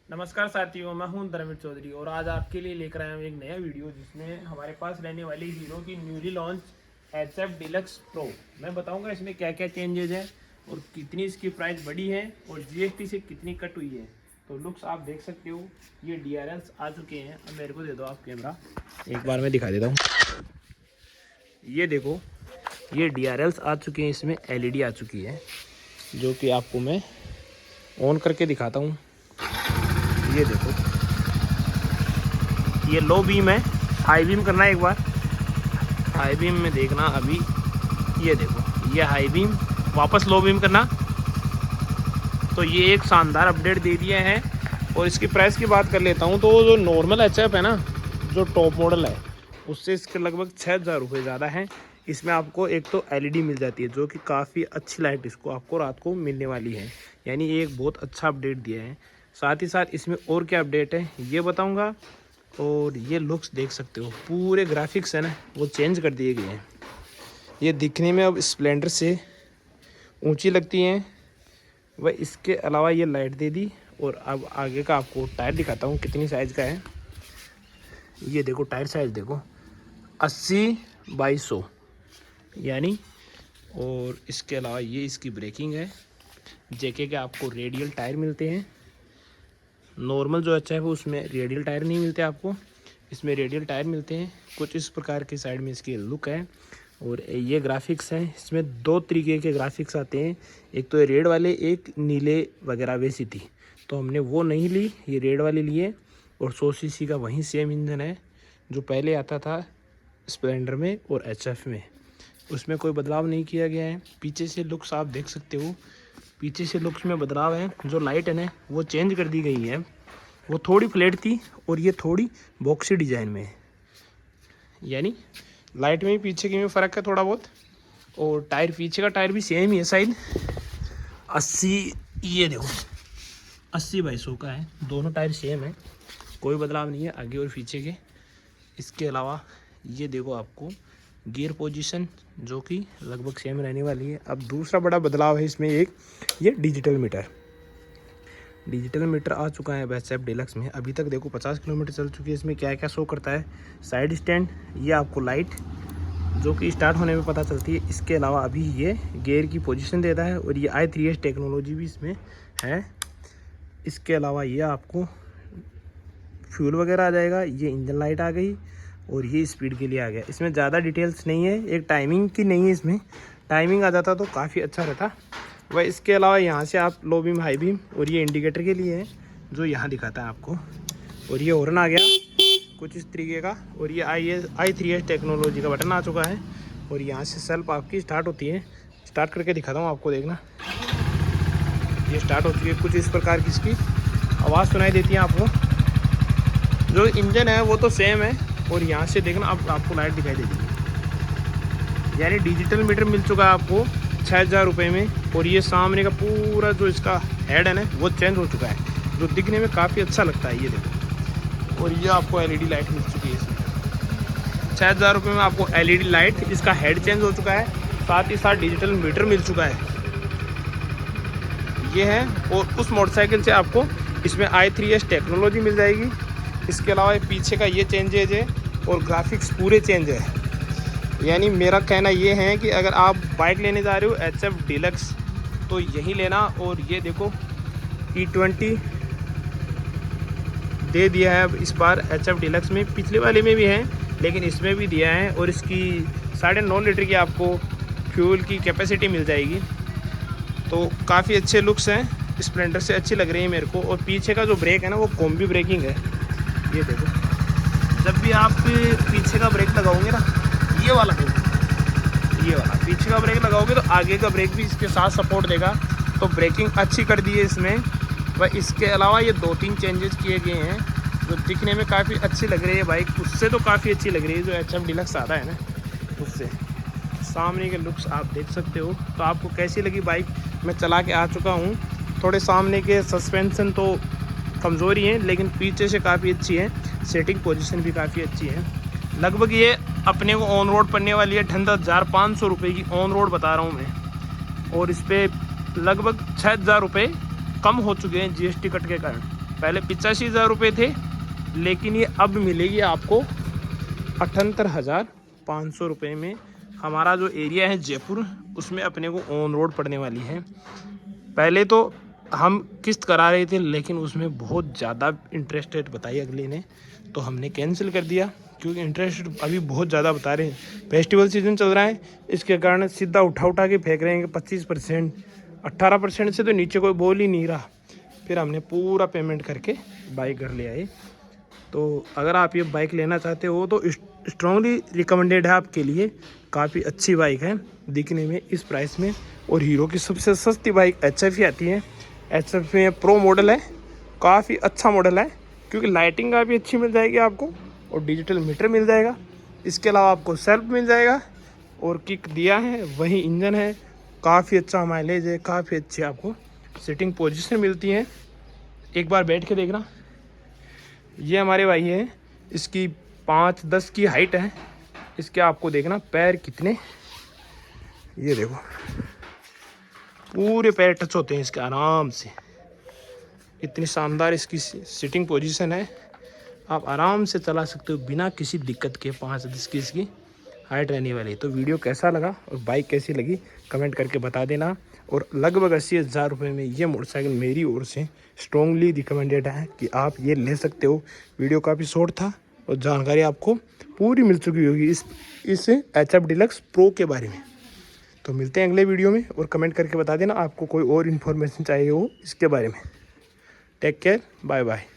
नमस्कार साथियों, मैं हूं धर्मेंद्र चौधरी और आज आपके लिए लेकर आया हूं एक नया वीडियो जिसमें हमारे पास रहने वाली हीरो की newly launch HF deluxe pro. मैं बताऊंगा इसमें क्या क्या चेंजेज हैं और कितनी इसकी प्राइस बढ़ी है और GST से कितनी कट हुई है। तो लुक्स आप देख सकते हो, ये DRLs आ चुके हैं। अब मेरे को दे दो आप कैमरा, एक बार मैं दिखा देता हूँ। ये देखो, ये DRLs आ चुके हैं, इसमें LED आ चुकी है जो कि आपको मैं ऑन करके दिखाता हूँ। ये देखो, ये लो बीम है, हाई बीम करना है एक बार। हाई बीम में देखना अभी, ये देखो, ये हाई बीम, वापस लो बीम करना। तो ये एक शानदार अपडेट दे दिया है। और इसकी प्राइस की बात कर लेता हूँ तो जो नॉर्मल HF है ना, जो टॉप मॉडल है, उससे इसके लगभग 6,000 रुपये ज़्यादा है। इसमें आपको एक तो LED मिल जाती है जो कि काफ़ी अच्छी लाइट इसको आपको रात को मिलने वाली है। यानी ये एक बहुत अच्छा अपडेट दिया है। साथ ही साथ इसमें और क्या अपडेट है ये बताऊंगा। और ये लुक्स देख सकते हो, पूरे ग्राफिक्स है ना वो चेंज कर दिए गए हैं। ये दिखने में अब स्प्लेंडर से ऊंची लगती हैं। वह इसके अलावा ये लाइट दे दी। और अब आगे का आपको टायर दिखाता हूँ कितनी साइज़ का है। ये देखो, टायर साइज़ देखो, 80/100 यानी। और इसके अलावा ये इसकी ब्रेकिंग है। जेके के आपको रेडियल टायर मिलते हैं। नॉर्मल जो अच्छा है वो उसमें रेडियल टायर नहीं मिलते आपको, इसमें रेडियल टायर मिलते हैं। कुछ इस प्रकार की साइड में इसकी लुक है। और ये ग्राफिक्स हैं, इसमें 2 तरीके के ग्राफिक्स आते हैं। एक तो ये रेड वाले, एक नीले वगैरह वैसी थी, तो हमने वो नहीं ली, ये रेड वाली लिए। और 100 cc का वही सेम इंजन है जो पहले आता था स्प्लेंडर में और HF में, उसमें कोई बदलाव नहीं किया गया है। पीछे से लुक्स आप देख सकते हो, पीछे से लुक्स में बदलाव है। जो लाइट है ना वो चेंज कर दी गई है, वो थोड़ी फ्लैट थी और ये थोड़ी बॉक्सी डिज़ाइन में है। यानी लाइट में ही पीछे की में फ़र्क है थोड़ा बहुत। और टायर, पीछे का टायर भी सेम ही है शायद 80, ये देखो 80/100 का है। दोनों टायर सेम है, कोई बदलाव नहीं है आगे और पीछे के। इसके अलावा ये देखो, आपको गियर पोजीशन जो कि लगभग सेम रहने वाली है। अब दूसरा बड़ा बदलाव है इसमें एक, ये डिजिटल मीटर आ चुका है HF डीलक्स में। अभी तक देखो 50 किलोमीटर चल चुकी है। इसमें क्या क्या शो करता है, साइड स्टैंड, ये आपको लाइट जो कि स्टार्ट होने में पता चलती है। इसके अलावा अभी ये गियर की पोजीशन देता है और ये i3S टेक्नोलॉजी भी इसमें है। इसके अलावा ये आपको फ्यूल वगैरह आ जाएगा, ये इंजन लाइट आ गई और ये स्पीड के लिए आ गया। इसमें ज़्यादा डिटेल्स नहीं है, एक टाइमिंग की नहीं है। इसमें टाइमिंग आ जाता तो काफ़ी अच्छा रहता। वह इसके अलावा यहाँ से आप लो बीम, हाई बीम, और ये इंडिकेटर के लिए है जो यहाँ दिखाता है आपको। और ये हॉर्न आ गया कुछ इस तरीके का। और ये i3S टेक्नोलॉजी का बटन आ चुका है। और यहाँ से सेल्फ आपकी स्टार्ट होती है। स्टार्ट करके दिखाता हूँ आपको, देखना ये स्टार्ट हो चुकी है। कुछ इस प्रकार की इसकी आवाज़ सुनाई देती है आपको। जो इंजन है वो तो सेम है। और यहाँ से देखना अब आपको लाइट दिखाई देगी। यानी डिजिटल मीटर मिल चुका है आपको 6,000 रुपये में। और ये सामने का पूरा जो इसका हेड है ना वो चेंज हो चुका है, जो दिखने में काफ़ी अच्छा लगता है। ये देखो, और ये आपको LED लाइट मिल चुकी है इसमें। 6,000 रुपये में आपको LED लाइट, इसका हेड चेंज हो चुका है, साथ ही साथ डिजिटल मीटर मिल चुका है। ये है। और उस मोटरसाइकिल से आपको इसमें i3S टेक्नोलॉजी मिल जाएगी। इसके अलावा पीछे का ये चेंजेज है और ग्राफिक्स पूरे चेंज है। यानी मेरा कहना ये है कि अगर आप बाइक लेने जा रहे हो HF डीलक्स तो यही लेना। और ये देखो, E20 दे दिया है अब इस बार HF डीलक्स में, पिछले वाले में भी है लेकिन इसमें भी दिया है। और इसकी 9.5 लीटर की आपको फ्यूल की कैपेसिटी मिल जाएगी। तो काफ़ी अच्छे लुक्स हैं, स्प्लेंडर से अच्छी लग रही है मेरे को। और पीछे का जो ब्रेक है ना वो कॉम्बी ब्रेकिंग है। ये देखो, जब भी आप पीछे का ब्रेक लगाओगे ना, ये वाला पीछे का ब्रेक लगाओगे तो आगे का ब्रेक भी इसके साथ सपोर्ट देगा। तो ब्रेकिंग अच्छी कर दी है इसमें। वह इसके अलावा ये 2-3 चेंजेस किए गए हैं जो दिखने में काफ़ी अच्छी लग रही है बाइक। उससे तो काफ़ी अच्छी लग रही है जो HF डीलक्स आता है ना उससे। सामने के लुक्स आप देख सकते हो। तो आपको कैसी लगी बाइक, मैं चला के आ चुका हूँ। थोड़े सामने के सस्पेंशन तो कमज़ोरी है लेकिन पीछे से काफ़ी अच्छी है। सेटिंग पोजीशन भी काफ़ी अच्छी है। लगभग ये अपने को ऑन रोड पड़ने वाली है 58,500 रुपये की ऑन रोड बता रहा हूँ मैं। और इस पर लगभग 6,000 रुपये कम हो चुके हैं GST कट के कारण। पहले 85,000 रुपये थे, लेकिन ये अब मिलेगी आपको 78,500 रुपये में। हमारा जो एरिया है जयपुर, उसमें अपने को ऑन रोड पड़ने वाली है। पहले तो हम किस्त करा रहे थे, लेकिन उसमें बहुत ज़्यादा इंटरेस्ट रेट बताई अगले ने, तो हमने कैंसिल कर दिया, क्योंकि इंटरेस्ट अभी बहुत ज़्यादा बता रहे हैं। फेस्टिवल सीजन चल रहा है, इसके कारण सीधा उठा के फेंक रहे हैं 25%, 18% से तो नीचे कोई बोल ही नहीं रहा। फिर हमने पूरा पेमेंट करके बाइक घर ले आए। तो अगर आप ये बाइक लेना चाहते हो तो स्ट्रांगली रिकमेंडेड है आपके लिए। काफ़ी अच्छी बाइक है दिखने में, इस प्राइस में। और हीरो की सबसे सस्ती बाइक HF ही आती है। HF में प्रो मॉडल है, काफ़ी अच्छा मॉडल है, क्योंकि लाइटिंग का भी अच्छी मिल जाएगी आपको और डिजिटल मीटर मिल जाएगा। इसके अलावा आपको सेल्फ मिल जाएगा और किक दिया है, वही इंजन है। काफ़ी अच्छा माइलेज है, काफ़ी अच्छी आपको सिटिंग पोजीशन मिलती है। एक बार बैठ के देखना। ये हमारे भाई है, इसकी 5'10" की हाइट है। इसके आपको देखना पैर कितने, ये देखो पूरे पैर टच होते हैं इसके आराम से। इतनी शानदार इसकी सिटिंग पोजीशन है, आप आराम से चला सकते हो बिना किसी दिक्कत के। 5'10" की इसकी हाइट रहने वाली। तो वीडियो कैसा लगा और बाइक कैसी लगी कमेंट करके बता देना। और लगभग 80,000 रुपये में ये मोटरसाइकिल मेरी ओर से स्ट्रॉन्गली रिकमेंडेड है कि आप ये ले सकते हो। वीडियो काफ़ी शॉर्ट था और जानकारी आपको पूरी मिल चुकी होगी इस HF डीलक्स प्रो के बारे में। तो मिलते हैं अगले वीडियो में, और कमेंट करके बता देना आपको कोई और इन्फॉर्मेशन चाहिए हो इसके बारे में। Take care, bye bye.